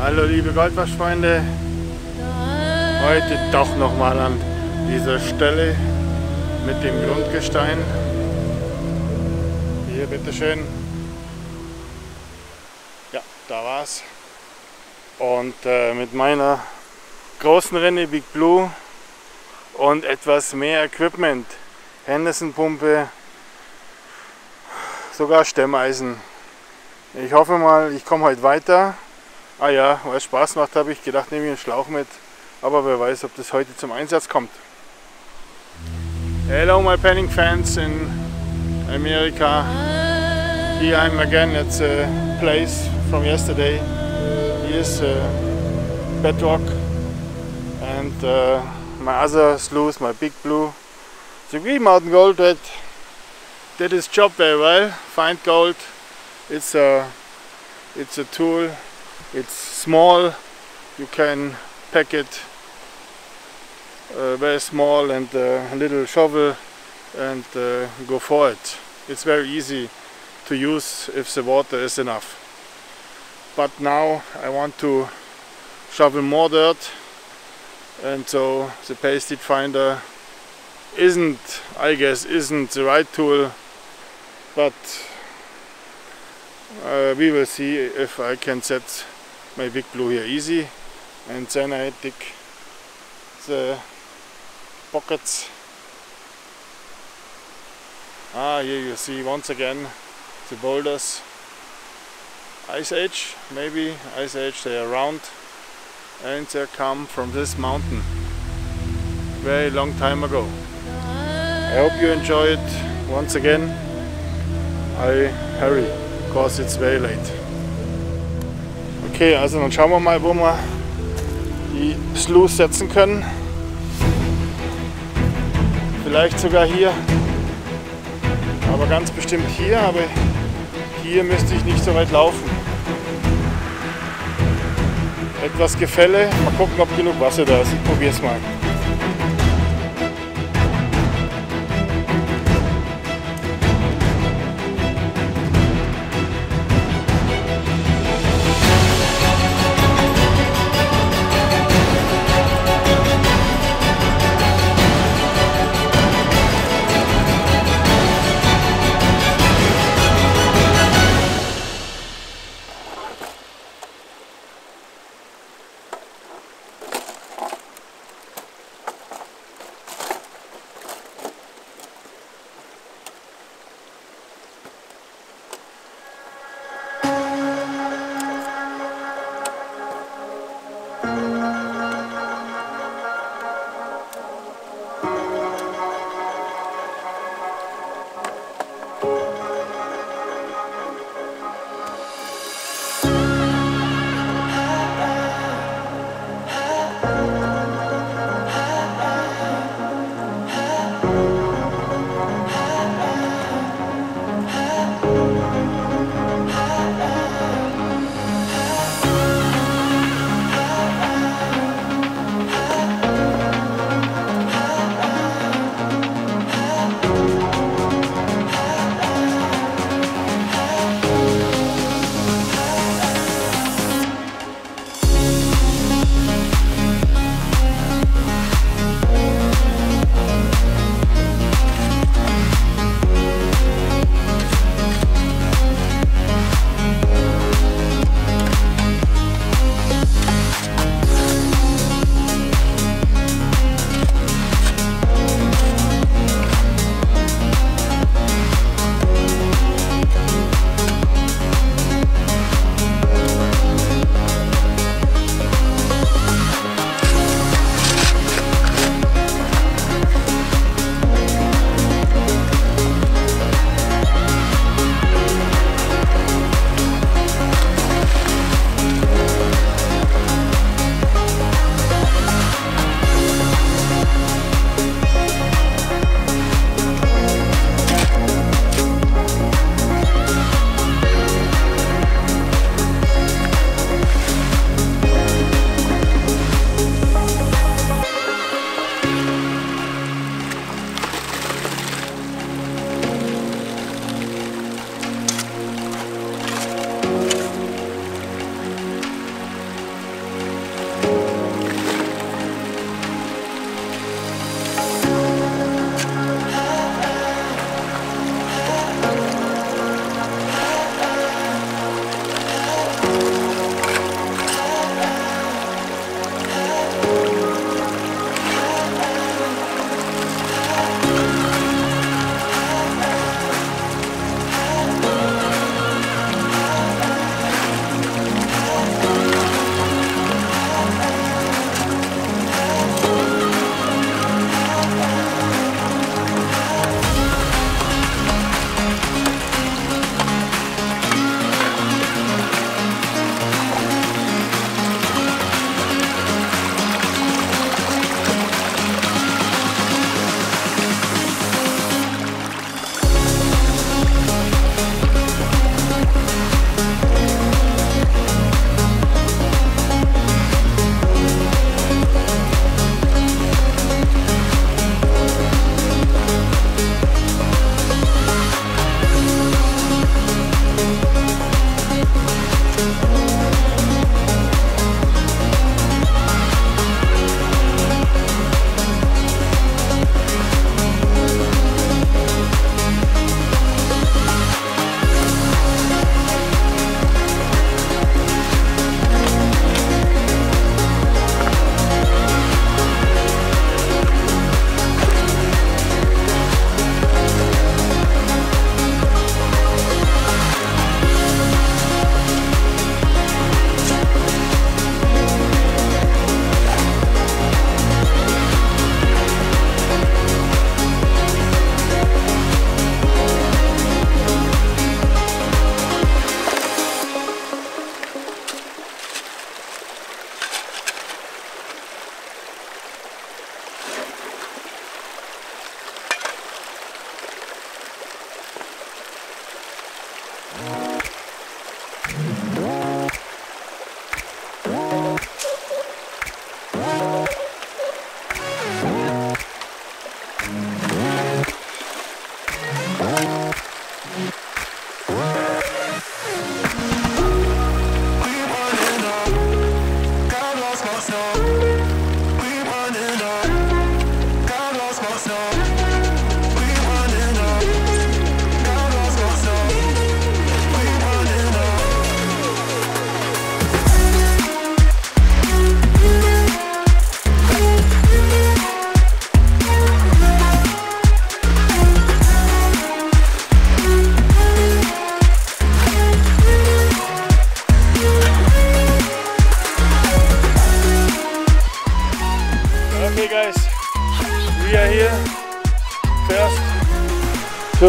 Hallo liebe Goldwaschfreunde, heute doch nochmal an dieser Stelle mit dem Grundgestein. Hier bitteschön. Ja, da war's. Und mit meiner großen Rinne Big Blue und etwas mehr Equipment, Henderson-Pumpe, sogar Stemmeisen. Ich hoffe mal, ich komme heute weiter. Ah ja, weil es Spaß macht, habe ich gedacht, nehme ich einen Schlauch mit. Aber wer weiß, ob das heute zum Einsatz kommt. Hello my panning fans in America. Here I'm again at the place from yesterday. Here's bedrock and my other sluice, my Big Blue. The Green Mountain Gold that did its job very well. Find gold. It's a tool. It's small. You can pack it very small and a little shovel and go for it. It's very easy to use if the water is enough. But now I want to shovel more dirt, and so the paste finder I guess isn't the right tool, but we will see if I can set my Big Blue here easy, and then I dig the pockets. Here you see once again the boulders. Ice Age, maybe Ice Age, they are round and they come from this mountain very long time ago. I hope you enjoy it. Once again, I hurry because it's very late. Okay, also dann schauen wir mal, wo wir die Sluice setzen können. Vielleicht sogar hier, aber ganz bestimmt hier, aber hier müsste ich nicht so weit laufen. Etwas Gefälle, mal gucken, ob genug Wasser da ist. Ich probiere es mal.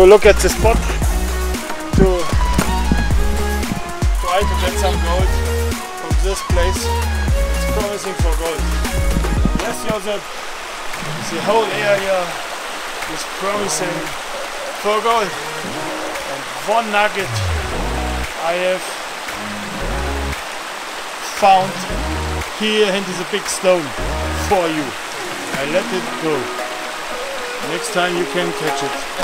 to look at the spot to try to get some gold from this place. It's promising for gold. Yes, Joseph, the whole area is promising for gold. And one nugget I have found here into the big stone for you. I let it go. Next time you can catch it.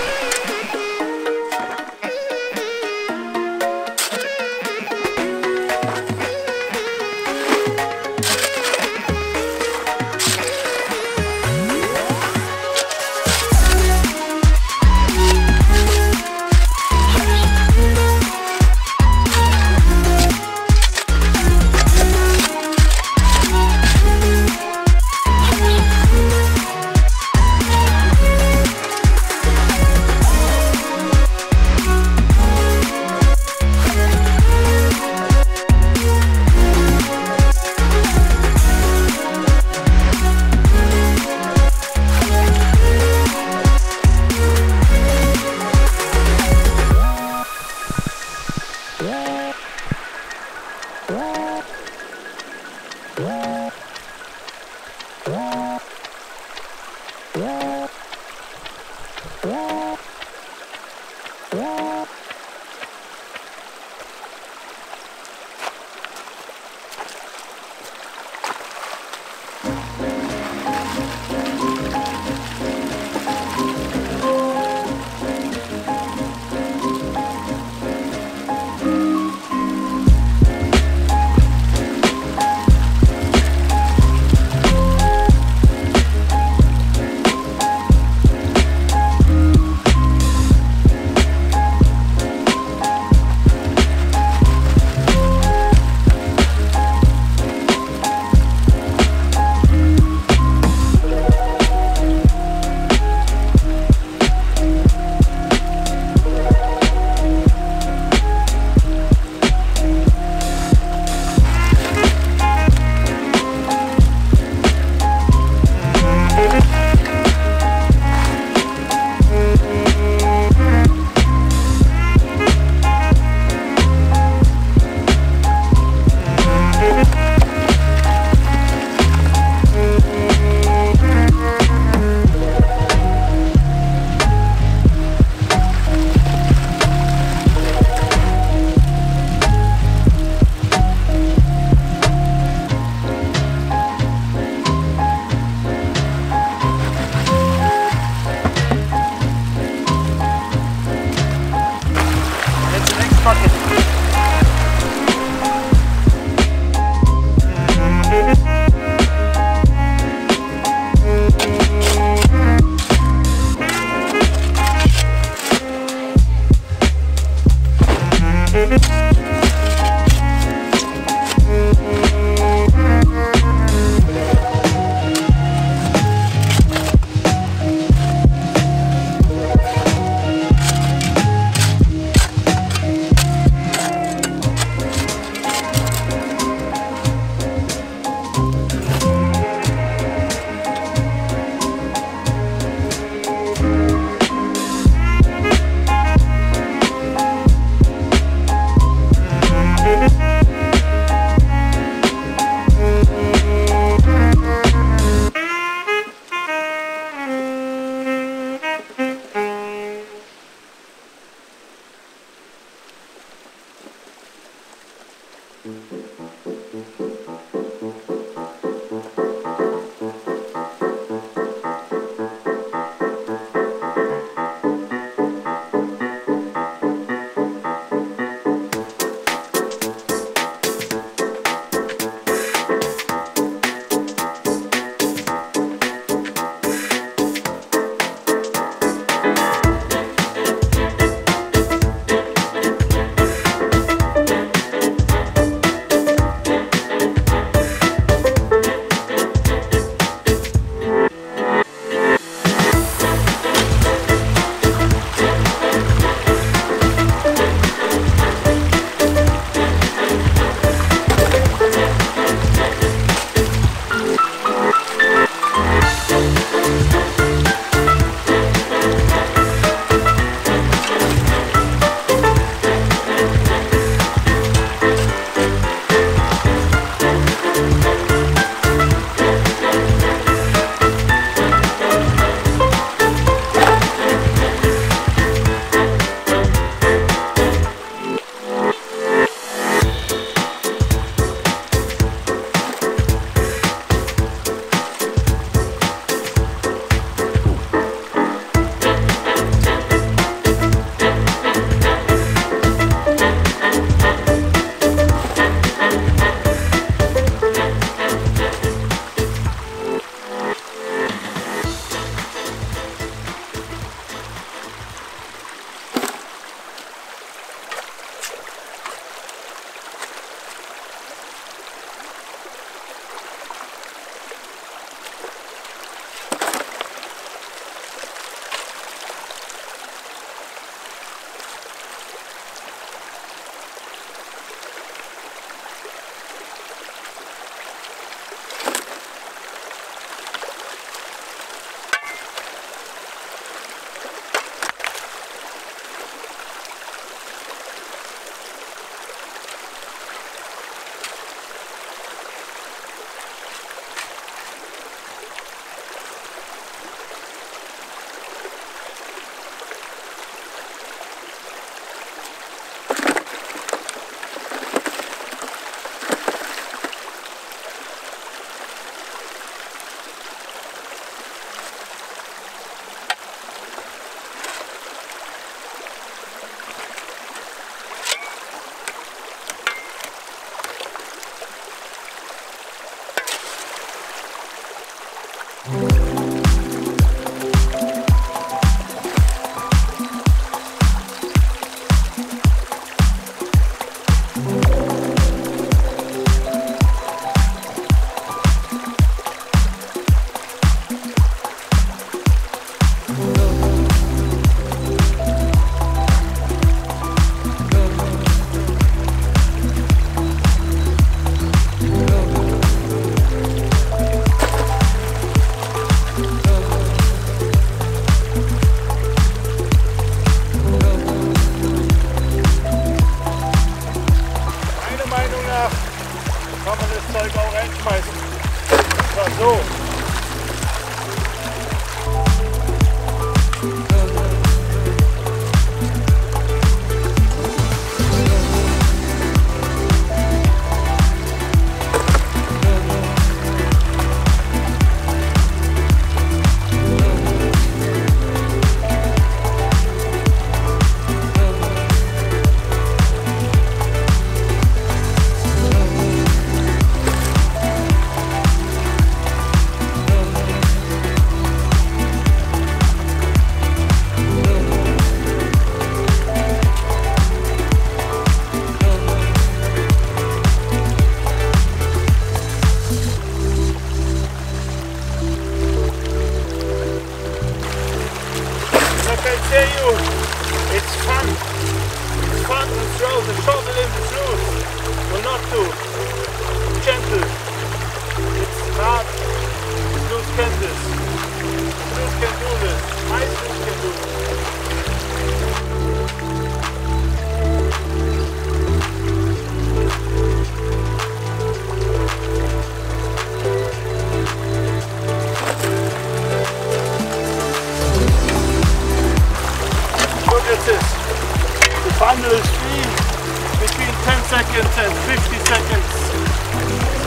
seconds.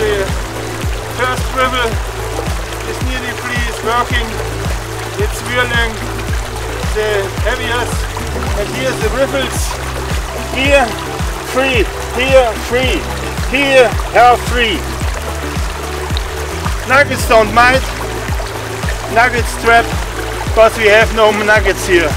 The first swivel is nearly free, is working. It's whirling the heaviest. And here's the ripples. Here, free. Here, free. Here, half free. Nuggets don't mind. Nuggets trap, because we have no nuggets here.